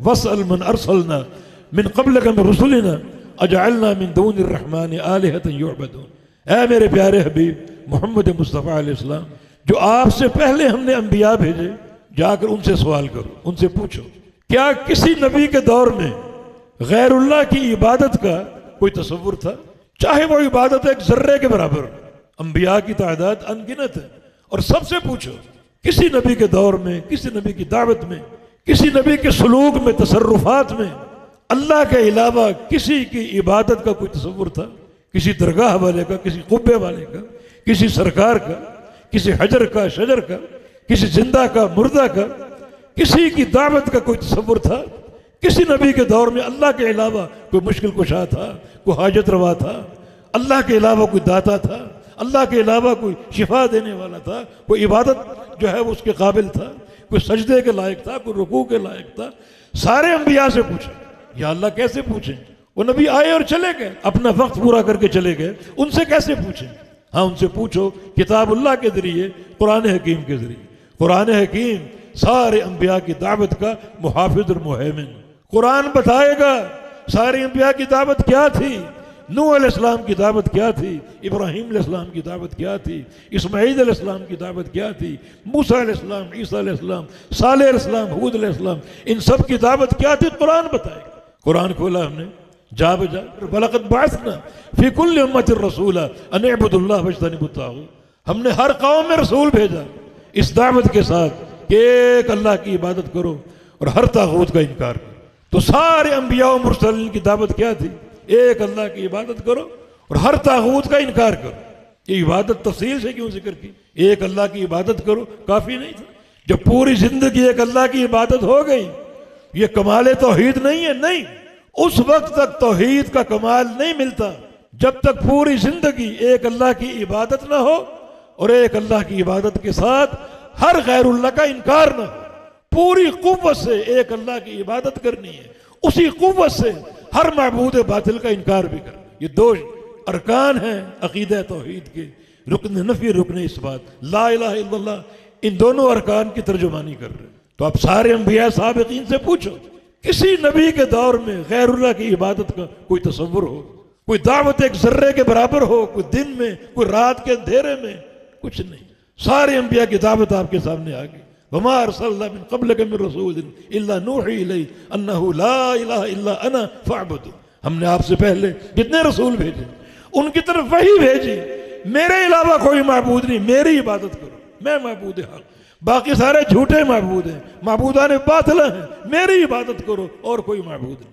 वसल मन अरसलना मिन क़ब्लिक मिन रुसुलिना अजअलना मिन दूनिर रहमानि आलिहतन युअबदून। ऐ मेरे प्यारे हबीब मोहम्मद मुस्तफ़ा अलैहिस्सलाम, जो आपसे पहले हमने अंबिया भेजे, जाकर उनसे सवाल करो, उनसे पूछो, क्या किसी नबी के दौर में गैरुल्लाह की इबादत का कोई तसव्वुर था? चाहे वो इबादत एक जर्रे के बराबर, अंबिया की तादाद अनगिनत है। और सबसे पूछो, किसी नबी के दौर में, किसी नबी की दावत में, किसी नबी के सलूक में, तसर्रुफात में अल्लाह के अलावा किसी की इबादत का कोई तसव्वुर था? किसी दरगाह वाले का, किसी कुब्बे वाले का, किसी सरकार का, किसी हजर का, शजर का, किसी जिंदा का, मुर्दा का, किसी की दावत का कोई तसव्वुर था? किसी नबी के दौर में अल्लाह के अलावा कोई मुश्किल कुशा था, कोई हाजत रवा था, अल्लाह के अलावा कोई दाता था, अल्लाह के अलावा कोई शिफा देने वाला था, कोई इबादत जो है वो उसके काबिल था, कोई सजदे के लायक था, कोई रुकू के लायक था? सारे अंबिया से पूछे। या अल्लाह कैसे पूछें? वो नबी आए और चले गए, अपना वक्त पूरा करके चले गए, उनसे कैसे पूछें? हाँ, उनसे पूछो किताबुल्लाह के जरिए, कुरान हकीम के जरिए। कुरान हकीम सारे अंबिया की दावत का मुहाफिज और मुहैमिन। कुरान बताएगा सारे अंबिया की दावत क्या थी, नूह अलैहिस्सलाम की दावत क्या थी, इब्राहीम अलैहिस्सलाम की दावत क्या थी, इस्माईल अलैहिस्सलाम की दावत क्या थी, मूसा अलैहिस्सलाम, ईसा अलैहिस्सलाम, सालेह अलैहिस्सलाम, हूद अलैहिस्सलाम, इन सब की दावत क्या थी, कुरान बताएगा। कुरान खोला हमने, जा बजा वलक़द बअसना फी कुल्लि उम्मतिन रसूला अन इअ्बुदुल्लाह वज्तनिबुत ताग़ूत। हमने हर कौम में रसूल भेजा इस दावत के साथ कि एक अल्लाह की इबादत करो और हर तागूत का इनकार करो। तो सारे अंबिया और मुरसलीन की दावत क्या थी? एक अल्लाह की इबादत करो और हर तागूत का इनकार करो। ये इबादत तफसील से क्यों जिक्र की? एक अल्लाह की इबादत करो काफी नहीं था? जब पूरी जिंदगी एक अल्लाह की इबादत हो गई, ये कमाल तौहीद नहीं है। नहीं, उस वक्त तक तौहीद का कमाल नहीं मिलता जब तक पूरी जिंदगी एक अल्लाह की इबादत ना हो और एक अल्लाह की इबादत के साथ हर गैरुल्लाह का इनकार ना हो। पूरी कुव्वत से एक अल्लाह की इबादत करनी है, उसी कुव्वत से हर माबूद बातिल का इनकार भी कर। ये दो अरकान हैं अकीदा तौहीद के, रुकन नफी, रुकन इस्बात, ला इलाहा इल्लल्लाह। इन दोनों अरकान की तर्जुमानी कर रहे हैं। तो आप सारे अंबिया साबिकीन से पूछो, किसी नबी के दौर में गैरुल्लाह की इबादत का कोई तसव्वुर हो, कोई दावत एक जर्रे के बराबर हो, कोई दिन में, कोई रात के अंधेरे में? कुछ नहीं। सारे अंबिया की दावत आपके सामने आ गई। वमा अरसलना मिन क़ब्लिक मिन रसूलिन इल्ला नूही इलैहि अन्नहु ला इलाहा इल्ला अना फ़अब्दुन। हमने आपसे पहले जितने रसूल भेजे उनकी तरफ वही भेजी, मेरे अलावा कोई माबूद नहीं, मेरी इबादत करो, मैं माबूद हक, बाकी सारे झूठे माबूद हैं, माबूदान बातिल हैं, मेरी इबादत करो और कोई माबूद नहीं।